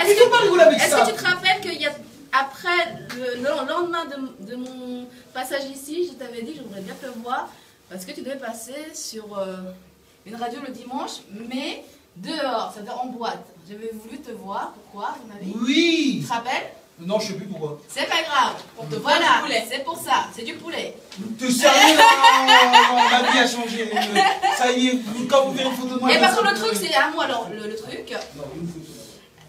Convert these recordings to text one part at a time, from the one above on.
Il faut pas rigoler avec ça. Est-ce que tu te rappelles qu'il y a, après, le lendemain de mon passage ici, je t'avais dit que je voudrais bien te voir parce que tu devais passer sur une radio le dimanche, mais dehors, c'est-à-dire en boîte. J'avais voulu te voir, pourquoi, à mon avis? Oui. Tu te rappelles? Non, je sais plus pourquoi. C'est pas grave, on te voit là, c'est pour ça, c'est du poulet. T'es sérieux là? Ma vie a changé. Ça y est, quand vous verrez une photo de moi. Et par contre, le truc, c'est à moi, alors, le truc. Non, une photo.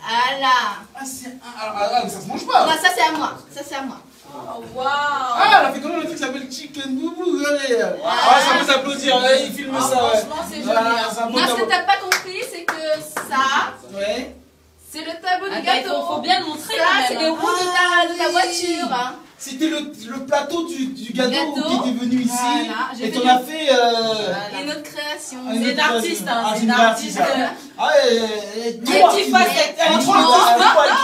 Ah là. Ah, c'est un. Ça se mange pas. Non, ça c'est à moi, ça c'est à moi. Oh, waouh. Ah, elle a fait comment le truc s'appelle Chicken Boubou, allez. Ah, ça peut s'applaudir, il filme ça, ouais. Franchement, c'est joli. Non, ce que t'as pas compris, c'est que ça, ouais. c'est le tableau du Attends, gâteau. faut bien le montrer. Ça, c'est les roues de ta voiture. Hein. C'était le plateau du gâteau qui était venu ici. Voilà, et t'en as fait. Et notre création. C'est une artiste, hein. Ah, C'est une artiste. Ah, elle est trop artiste. Elle est trop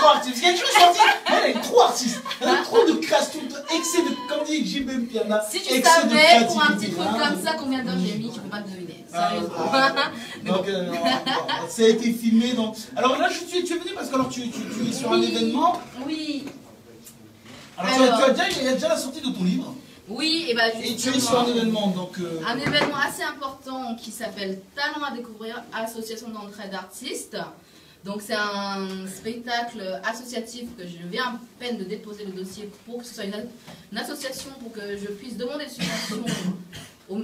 artiste. Il y a toujours sorti. Elle est trop artiste. Elle a trop de création, excès de. Comme dit JB Piana. Si tu savais, pour un petit truc comme ça, combien d'heures j'ai mis, tu peux pas te deviner. Sérieusement. Donc, ça a été filmé. Donc... Alors là, tu es venu parce que alors, tu es sur un événement. Oui. Alors, il y a déjà la sortie de ton livre. Oui, et bah et tu es sur un événement, donc... Un événement assez important qui s'appelle Talent à découvrir, association d'entraide d'artistes. Donc c'est un spectacle associatif que je viens à peine de déposer le dossier pour que ce soit une association pour que je puisse demander des subventions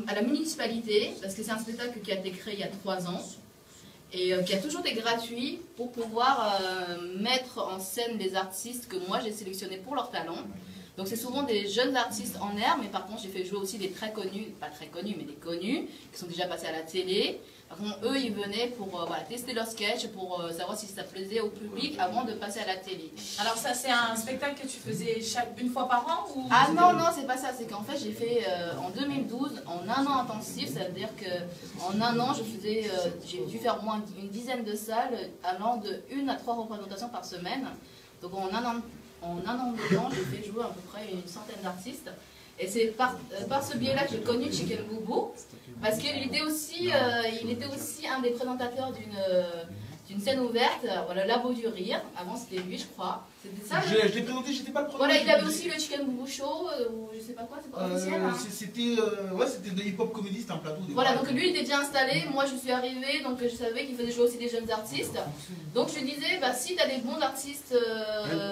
à la municipalité, parce que c'est un spectacle qui a été créé il y a 3 ans et qui a toujours été gratuit pour pouvoir mettre en scène des artistes que moi j'ai sélectionnés pour leur talent. Donc c'est souvent des jeunes artistes en air, mais par contre j'ai fait jouer aussi des très connus, pas très connus, mais des connus, qui sont déjà passés à la télé. Par contre eux ils venaient pour voilà, tester leur sketch, pour savoir si ça plaisait au public avant de passer à la télé. Alors ça c'est un spectacle que tu faisais une fois par an ou... Ah non, non c'est pas ça, c'est qu'en fait j'ai fait en 2012, en 1 an intensif, ça veut dire qu'en 1 an j'ai dû faire au moins une dizaine de salles allant de 1 à 3 représentations par semaine. Donc en un an de temps, j'ai fait jouer à peu près une centaine d'artistes. Et c'est par ce biais-là que j'ai connu Chicken Boubou, parce qu'il était aussi un des présentateurs d'une scène ouverte, voilà, Labo du Rire. Avant c'était lui, je crois. C'était ça. Je l'ai présenté, j'étais pas le premier. Voilà, il avait aussi le Chicken Boubou Show, ou je sais pas quoi, c'est pas officiel. Hein. C'était de hip-hop comédie, c'était un plateau. Voilà, donc lui il était déjà installé, moi je suis arrivée, donc je savais qu'il faisait jouer aussi des jeunes artistes. Donc je lui disais, bah, si tu as des bons artistes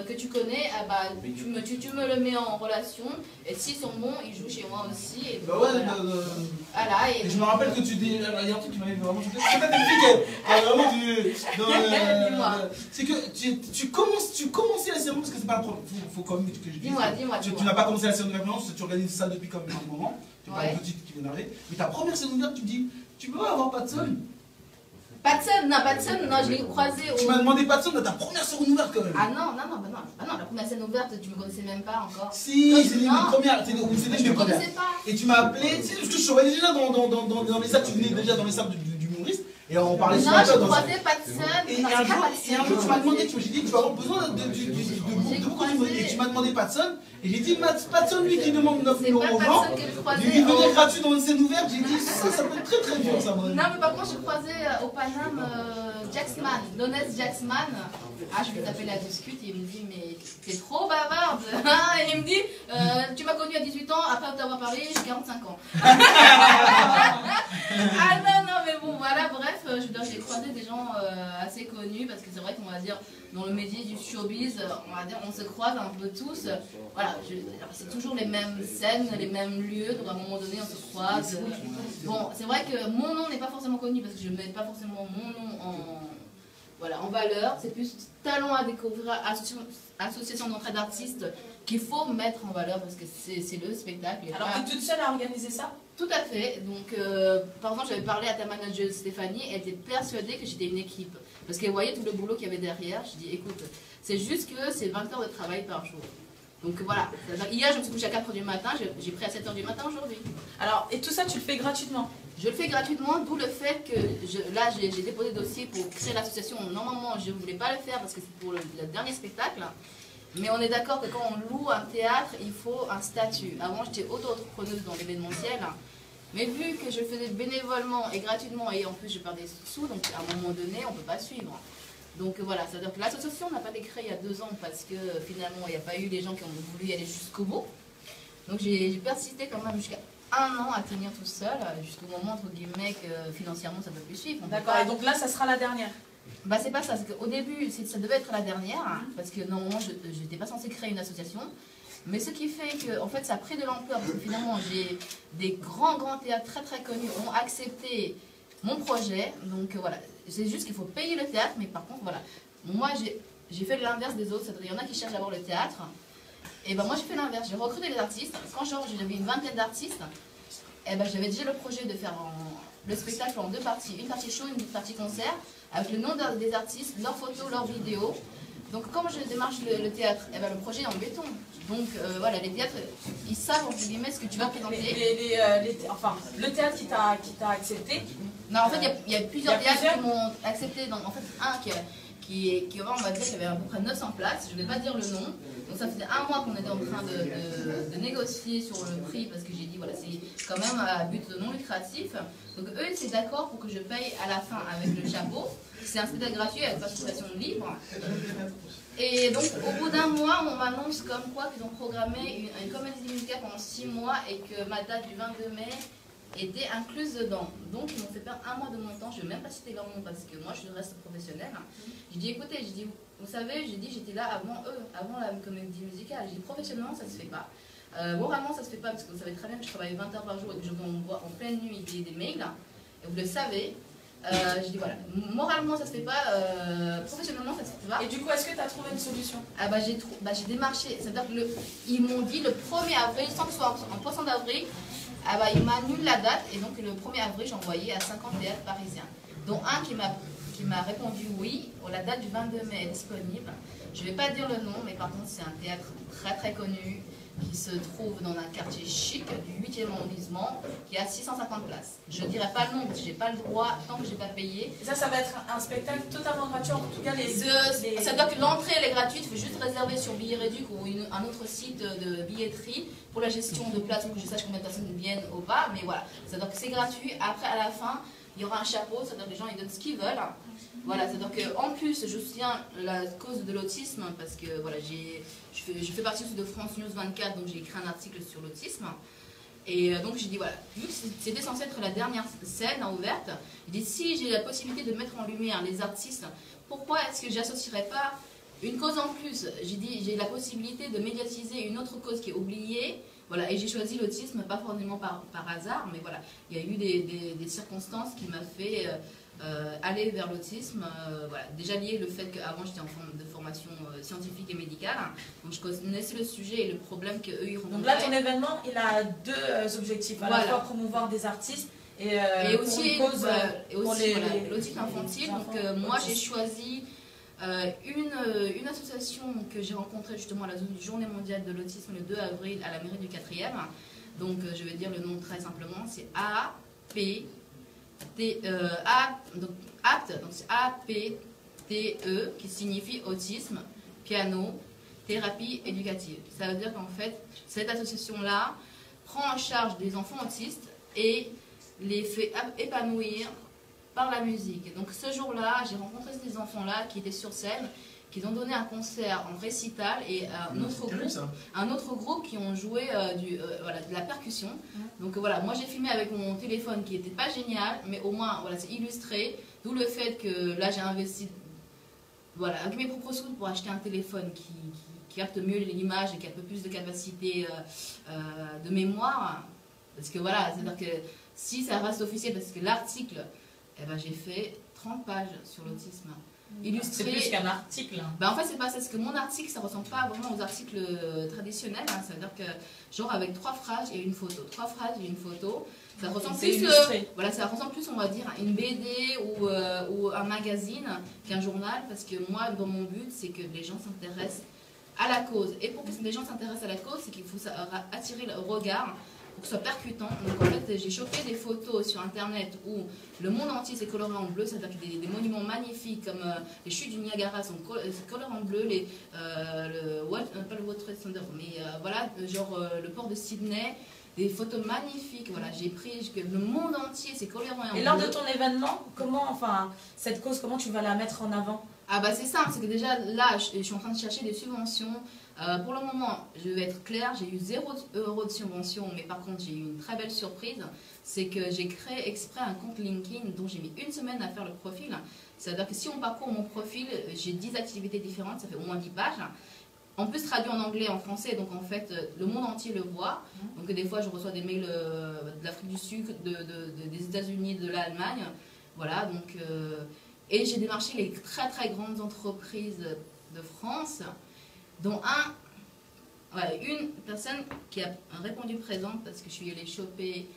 que tu connais, bah, tu me le mets en relation, et s'ils sont bons, ils jouent chez moi aussi. Et bah ouais, voilà. Voilà, et je me rappelle que il y a un truc qui m'avait vraiment choqué, c'est peut-être vraiment c'est que tu commençais la cérémonie, parce que c'est pas la première, faut quand même que je dise. Dis-moi. Tu n'as pas commencé la cérémonie de tu organises ça depuis quand même un moment, tu pas une petite qui vient d'arriver, mais ta première cérémonie ouverte, tu me dis, tu peux avoir Patson? Patson, non, je l'ai croisé au... Tu m'as demandé Patson dans ta première scène ouverte quand même. Ah non, la première scène ouverte, tu me connaissais même pas encore. Si, c'est les premières, je ne connaissais pas. Et tu m'as appelé, tu sais, parce que je surveillais déjà dans les salles, tu venais déjà dans les salles du humoriste, et on parlait sur la table. Non, je croisais Patson. Et un jour, tu m'as demandé, j'ai dit, tu vas avoir besoin de beaucoup d'humoristes. Et tu m'as demandé Patson, et j'ai dit, Patson, lui qui demande 9 euros aux gens, lui venir gratuit dans une scène ouverte, j'ai dit, ça peut être très très dur ça. Non, mais par contre, je croisais au Paname Jacksman, Donès Jacksman. Ah, je lui tapais la discute et il me dit, mais t'es trop bavarde. Et il me dit, tu m'as connu à 18 ans, après t'avoir parlé, j'ai 45 ans. Ah non, mais bon, voilà, bref, j'ai croisé des gens assez connus, parce que c'est vrai qu'on va dire, dans le métier du showbiz, on va dire, on se croise un peu tous. Voilà, c'est toujours les mêmes scènes, les mêmes lieux, donc à un moment donné, on se croise. Bon, c'est vrai que mon nom n'est pas forcément connu, parce que je ne mets pas forcément mon nom en valeur, c'est plus talent à découvrir, association d'entraide d'artistes qu'il faut mettre en valeur parce que c'est le spectacle. Alors tu es toute seule à organiser ça? Tout à fait. Donc, par exemple, j'avais parlé à ta manager Stéphanie, elle était persuadée que j'étais une équipe. Parce qu'elle voyait tout le boulot qu'il y avait derrière. Je dis, écoute, c'est juste que c'est 20 heures de travail par jour. Donc voilà. Hier, je me suis couchée à 4 h du matin, j'ai pris à 7 h du matin aujourd'hui. Alors, et tout ça, tu le fais gratuitement? Je le fais gratuitement, d'où le fait que là j'ai déposé le dossier pour créer l'association. Normalement, je ne voulais pas le faire parce que c'est pour le dernier spectacle. Mais on est d'accord que quand on loue un théâtre, il faut un statut. Avant, j'étais auto-entrepreneuse dans l'événementiel. Mais vu que je le faisais bénévolement et gratuitement, et en plus je perdais des sous, donc à un moment donné, on ne peut pas suivre. Donc voilà, c'est-à-dire que l'association n'a pas été créée il y a 2 ans parce que finalement il n'y a pas eu des gens qui ont voulu y aller jusqu'au bout. Donc j'ai persisté quand même jusqu'à 1 an à tenir tout seul, jusqu'au moment entre guillemets que financièrement ça ne peut plus suivre. D'accord, et donc là ça sera la dernière. Bah c'est pas ça, c'est qu'au début ça devait être la dernière, parce que normalement je n'étais pas censée créer une association. Mais ce qui fait que en fait ça a pris de l'ampleur, parce que finalement j'ai des grands théâtres très connus ont accepté mon projet. Donc voilà, c'est juste qu'il faut payer le théâtre, mais par contre voilà, moi j'ai fait l'inverse des autres, c'est-à-dire il y en a qui cherchent à voir le théâtre, et ben moi j'ai fait l'inverse, j'ai recruté les artistes. Quand j'avais une vingtaine d'artistes, et ben j'avais déjà le projet de faire le spectacle en 2 parties, une partie show, une partie concert, avec le nom des artistes, leurs photos, leurs vidéos. Donc comme je démarche le théâtre, et ben le projet est en béton. Donc voilà, les théâtres, ils savent entre guillemets ce que tu vas présenter. Enfin, le théâtre qui t'a accepté. Non, en fait, il y a plusieurs théâtres qui m'ont accepté. En fait, un qui on va dire, qu'il y avait à peu près 900 places. Je ne vais pas dire le nom. Donc ça faisait 1 mois qu'on était en train de négocier sur le prix, parce que j'ai dit, voilà, c'est quand même à but non lucratif. Donc eux, c'est d'accord pour que je paye à la fin avec le chapeau. C'est un spectacle gratuit avec participation libre. Et donc au bout d'1 mois, on m'annonce comme quoi qu'ils ont programmé une comédie musicale pendant 6 mois et que ma date du 22 mai était incluse dedans. Donc ils m'ont fait perdre 1 mois de mon temps. Je ne vais même pas citer leur nom parce que moi je reste professionnelle. J'ai dit écoutez, vous savez, j'étais là avant eux, avant la comédie musicale. J'ai dit professionnellement ça se fait pas. Moralement ça se fait pas, parce que vous savez très bien que je travaille 20 heures par jour et que je m'envoie en pleine nuit des mails. Et vous le savez. Je dis voilà, moralement ça se fait pas, professionnellement ça se fait pas. Et du coup, est-ce que tu as trouvé une solution? J'ai démarché, c'est-à-dire qu'ils m'ont dit le 1er avril, sans que ce soit en poisson d'avril, ils m'annulent la date, et donc le 1er avril j'ai envoyé à 50 théâtres parisiens, dont un qui m'a répondu oui, la date du 22 mai est disponible. Je ne vais pas dire le nom, mais par contre c'est un théâtre très connu, qui se trouve dans un quartier chic du 8e arrondissement, qui a 650 places. Je ne dirai pas le nom, parce que je n'ai pas le droit tant que je n'ai pas payé. Et ça va être un spectacle totalement gratuit, en tout cas Ça veut dire que l'entrée elle est gratuite, il faut juste réserver sur Billet Réduc ou un autre site de billetterie pour la gestion de places, pour que je sache combien de personnes viennent au bar, mais voilà. Ça veut dire que c'est gratuit. Après, à la fin, il y aura un chapeau, ça veut dire que les gens ils donnent ce qu'ils veulent. Voilà, c'est-à-dire qu'en plus, je soutiens la cause de l'autisme, parce que voilà, je fais partie aussi de France News 24, donc j'ai écrit un article sur l'autisme. Et donc j'ai dit, voilà, vu que c'était censé être la dernière scène ouverte, j'ai dit, si j'ai la possibilité de mettre en lumière les artistes, pourquoi est-ce que j'associerais pas une cause en plus? J'ai dit, j'ai la possibilité de médiatiser une autre cause qui est oubliée. Voilà, et j'ai choisi l'autisme, pas forcément par hasard, mais voilà, il y a eu des circonstances qui m'ont fait aller vers l'autisme. Voilà, déjà lié le fait qu'avant j'étais en forme de formation scientifique et médicale, donc je connaissais le sujet et le problème qu'eux ils rencontraient. Donc là, ton événement, il a 2 objectifs, à la fois promouvoir des artistes et aussi une cause l'autisme infantile. Donc moi j'ai choisi une association que j'ai rencontrée justement à la journée mondiale de l'autisme le 2 avril à la mairie du 4e. Donc je vais dire le nom très simplement, c'est APTE, qui signifie autisme, piano, thérapie éducative. Ça veut dire qu'en fait, cette association-là prend en charge des enfants autistes et les fait épanouir par la musique. Donc ce jour-là, j'ai rencontré ces enfants-là qui étaient sur scène, qui ont donné un concert en récital, et un autre groupe qui ont joué de la percussion. Donc voilà, moi j'ai filmé avec mon téléphone qui n'était pas génial, mais au moins voilà, c'est illustré, d'où le fait que là j'ai investi avec mes propres sous pour acheter un téléphone qui capte mieux l'image et qui a un peu plus de capacité de mémoire. Parce que voilà, c'est-à-dire que si ça reste officiel, parce que l'article, j'ai fait 30 pages sur l'autisme. Illustré. C'est plus qu'un article. En fait, c'est pas ça, parce que mon article, ça ressemble pas vraiment aux articles traditionnels. Ça veut dire que, genre, avec 3 phrases et une photo. 3 phrases et une photo. Ça ressemble plus, voilà, ça ressemble plus, on va dire, à une BD ou un magazine qu'un journal, parce que moi, dans mon but, c'est que les gens s'intéressent à la cause. Et pour que les gens s'intéressent à la cause, c'est qu'il faut attirer le regard, pour que ce soit percutant. Donc en fait, j'ai chopé des photos sur internet où le monde entier s'est coloré en bleu, c'est-à-dire que des monuments magnifiques comme les chutes du Niagara sont colorés en bleu, pas le World Trade Center, mais voilà, genre le port de Sydney, des photos magnifiques. Voilà, j'ai pris que le monde entier s'est coloré en bleu. Et lors de ton événement, comment, enfin, cette cause, comment tu vas la mettre en avant? Ah bah c'est simple, c'est que déjà là, je suis en train de chercher des subventions. Pour le moment, je vais être claire, j'ai eu 0 € de subvention, mais par contre j'ai eu une très belle surprise, c'est que j'ai créé exprès un compte LinkedIn dont j'ai mis 1 semaine à faire le profil. C'est-à-dire que si on parcourt mon profil, j'ai 10 activités différentes, ça fait au moins 10 pages. En plus traduit en anglais, en français, donc en fait le monde entier le voit. Donc des fois je reçois des mails de l'Afrique du Sud, des États-Unis, de l'Allemagne. Voilà, donc... et j'ai démarché les très très grandes entreprises de France, dont une personne qui a répondu présente parce que je suis allée choper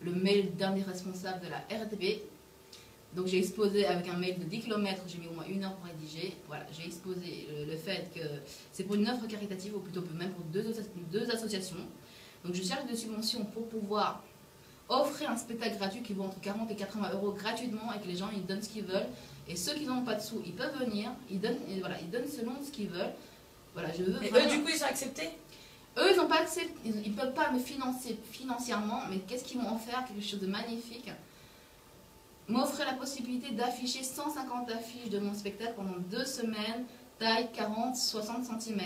le mail d'un des responsables de la RATP. Donc j'ai exposé avec un mail de 10 km, j'ai mis au moins 1 heure pour rédiger. Voilà, j'ai exposé le fait que c'est pour une œuvre caritative, ou plutôt même pour deux associations. Donc je cherche des subventions pour pouvoir offrir un spectacle gratuit qui vaut entre 40 et 80 € gratuitement et que les gens ils donnent ce qu'ils veulent. Et ceux qui n'ont pas de sous, ils peuvent venir, ils donnent selon ce qu'ils veulent. Voilà, je veux et vraiment... eux, du coup, ils ont accepté? Eux, ils n'ont pas accepté, ils ne peuvent pas me financer financièrement, mais qu'est-ce qu'ils m'ont offert? Quelque chose de magnifique. M'offrir la possibilité d'afficher 150 affiches de mon spectacle pendant 2 semaines, taille 40-60 cm.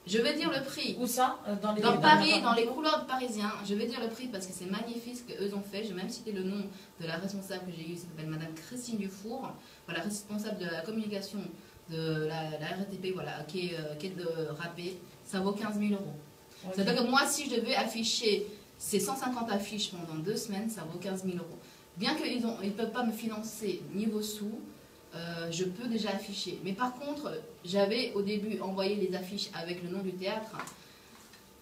Je vais dire le prix. Où ça? Dans Paris, dans les couloirs parisiens. Je vais dire le prix parce que c'est magnifique ce qu'eux ont fait. Je vais même citer le nom de la responsable que j'ai eue, qui s'appelle Madame Christine Dufour, voilà, responsable de la communication de la RATP, voilà, qui est de Rappé. Ça vaut 15 000 €. Okay. C'est-à-dire que moi, si je devais afficher ces 150 affiches pendant 2 semaines, ça vaut 15 000 €. Bien qu'ils ne peuvent pas me financer niveau sous, je peux déjà afficher. Mais par contre, j'avais au début envoyé les affiches avec le nom du théâtre.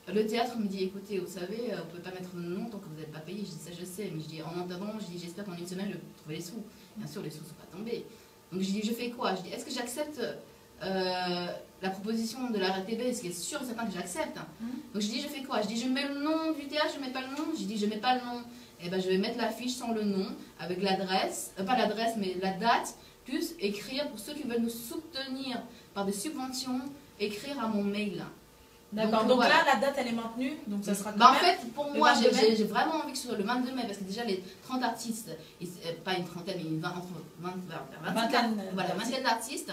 Le théâtre me dit, écoutez, vous savez, vous ne pouvez pas mettre le nom tant que vous n'êtes pas payé. Je dis, ça je sais, mais je dis, en attendant, j'espère qu'en 1 semaine, je vais trouver les sous. Bien sûr, les sous ne sont pas tombés. Donc je dis, je fais quoi? Je dis, est-ce que j'accepte la proposition de la RATP? Ce qui est sûr et certain que j'accepte. Donc je dis, je fais quoi? Je dis, je mets le nom du théâtre, je ne mets pas le nom. Je dis, je ne mets pas le nom. Et ben, je vais mettre l'affiche sans le nom, avec l'adresse, pas l'adresse, mais la date, plus écrire, pour ceux qui veulent nous soutenir par des subventions, écrire à mon mail. D'accord, donc voilà. Là, la date, elle est maintenue, donc ça sera En fait, pour moi, j'ai vraiment envie que ce soit le 22 mai, parce que déjà, les 30 artistes, pas une trentaine, mais une vingtaine d'artistes,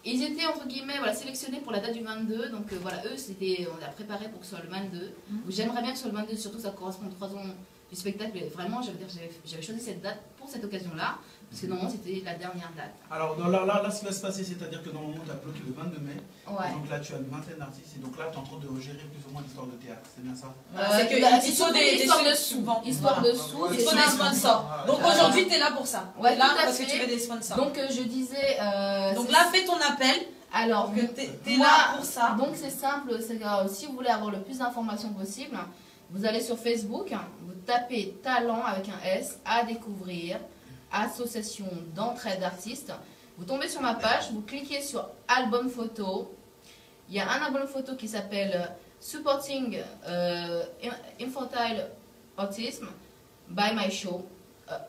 ils étaient, entre guillemets, voilà, sélectionnés pour la date du 22, donc voilà, eux, on a préparé pour que ce soit le 22. J'aimerais bien que ce soit le 22, surtout ça correspond aux 3 ans du spectacle. Vraiment, j'avais choisi cette date pour cette occasion-là, parce que normalement, c'était la dernière date. Alors là, ce qui va se passer, c'est-à-dire que normalement, tu as bloqué le 22 mai, ouais. Donc là, tu as une vingtaine d'artistes, et donc là, tu es en train de gérer plus ou moins l'histoire de théâtre, c'est bien ça? C'est qu'il faut des sous. Histoire de sous, il faut des sponsors. Donc aujourd'hui, tu es là pour ça. Ouais, là, parce que tu veux des sponsors. Donc je disais... donc là, fais ton appel. Alors, tu es là pour ça. Donc c'est simple, si vous voulez avoir le plus d'informations possible, vous allez sur Facebook, vous tapez talent avec un S, à découvrir, association d'entraide d'artistes. Vous tombez sur ma page, vous cliquez sur album photo. Il y a un album photo qui s'appelle Supporting Infantile Autism by my show.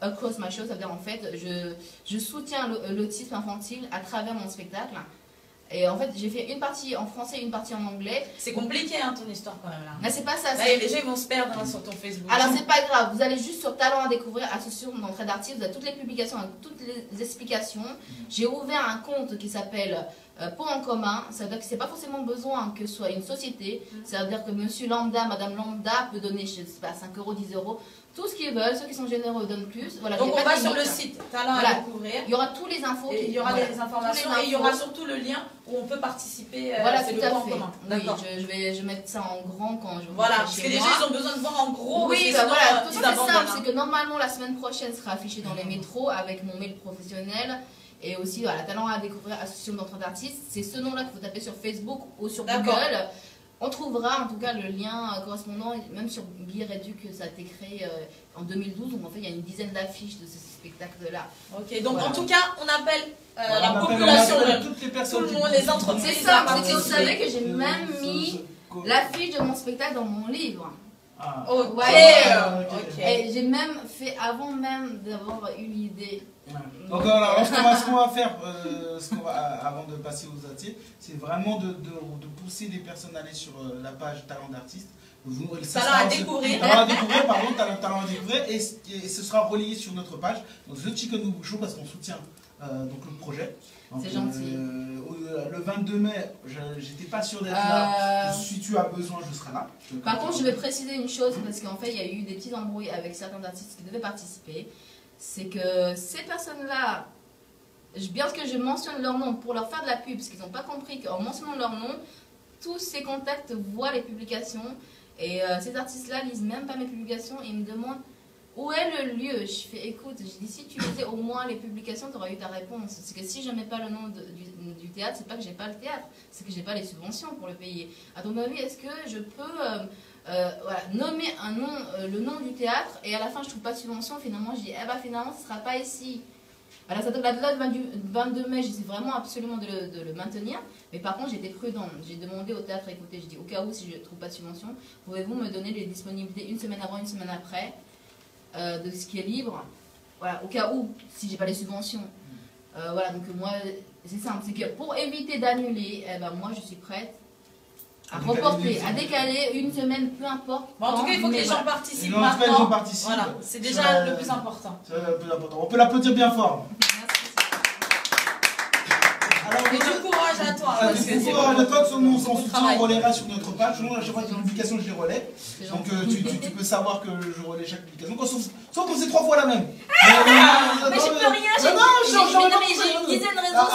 Across my show, ça veut dire en fait, je soutiens l'autisme infantile à travers mon spectacle. Et en fait, j'ai fait une partie en français et une partie en anglais. C'est compliqué, hein, ton histoire quand même là. Mais c'est pas ça. Là, les gens ils vont se perdre hein, sur ton Facebook. Alors c'est pas grave, vous allez juste sur Talent à découvrir, association d'entraide d'artistes, vous avez toutes les publications, toutes les explications. J'ai ouvert un compte qui s'appelle Pot en commun. Ça veut dire que c'est pas forcément besoin que ce soit une société. Ça veut dire que monsieur lambda, madame lambda peut donner, je sais pas, 5 €, 10 €. Tout ce qu'ils veulent, ceux qui sont généreux donnent plus. Voilà, donc on va sur le site Talent à découvrir. Il y aura tous les infos. Il y aura des informations et il y aura surtout le lien où on peut participer. Voilà, c'est tout le à point fait. commun. Oui, je vais mettre ça en grand quand je voilà, parce que les gens ils ont besoin de voir en gros. Oui, bah voilà, tout ça c'est simple, c'est que normalement la semaine prochaine sera affiché dans les métros avec mon mail professionnel. Et aussi, voilà, Talent à découvrir, association d'entraide d'artistes. C'est ce nom-là qu'il faut taper sur Facebook ou sur Google. On trouvera en tout cas le lien correspondant, même sur Biredu, que ça a été créé en 2012. Donc en fait, il y a une dizaine d'affiches de ce spectacle-là. Ok, donc voilà. En tout cas, on appelle la population, toutes les personnes, tout le monde, les entreprises. C'est ça, parce que vous savez que j'ai même mis l'affiche de mon spectacle dans mon livre. Ah. Ok. Et j'ai même fait, avant même d'avoir eu l'idée. Donc alors, ce qu'on va faire, avant de passer aux artistes, c'est vraiment de pousser les personnes à aller sur la page Talent d'artistes. Talent à découvrir. Talent à découvrir, et ce sera relayé sur notre page. Donc The Chicken Show, parce qu'on soutient donc le projet. C'est gentil. Le 22 mai, j'étais pas sûr d'être là. Si tu as besoin, je serai là. Par contre, je vais préciser une chose, parce qu'en fait, il y a eu des petits embrouilles avec certains artistes qui devaient participer. C'est que ces personnes-là, bien que je mentionne leur nom pour leur faire de la pub, parce qu'ils n'ont pas compris qu'en mentionnant leur nom, tous ces contacts voient les publications. Et ces artistes-là lisent même pas mes publications et ils me demandent où est le lieu. Je fais écoute, je dis si tu lisais au moins les publications, tu aurais eu ta réponse. C'est que si je mets pas le nom du théâtre, c'est pas que j'ai pas le théâtre, c'est que j'ai pas les subventions pour le payer. À ton avis, est-ce que je peux voilà, nommer un nom, le nom du théâtre et à la fin je trouve pas de subvention, finalement je dis eh ben finalement ce sera pas ici. Alors, la date du 22 mai, j'essaie vraiment absolument de le maintenir. Mais par contre, j'étais prudente. J'ai demandé au théâtre, écoutez, je dis au cas où, si je ne trouve pas de subvention, pouvez-vous me donner les disponibilités une semaine avant, une semaine après, de ce qui est libre. Voilà, au cas où, si j'ai pas les subventions. Voilà, donc moi, c'est simple. C'est que pour éviter d'annuler, eh ben, moi, je suis prête à reporter, à décaler une semaine, peu importe. Bon, en tout cas, il faut que les gens participent maintenant. Voilà, c'est déjà le plus important. C'est le plus important. On peut l'applaudir bien fort. Alors, et du courage à toi. Du courage à toi, on soutient, on relaiera sur notre page. Sinon, à chaque fois qu'il y a une publication, je les relais. Donc, tu peux savoir que je relais chaque publication. Sauf que c'est 3 fois la même. Mais je peux rien, j'ai une dizaine de raisons.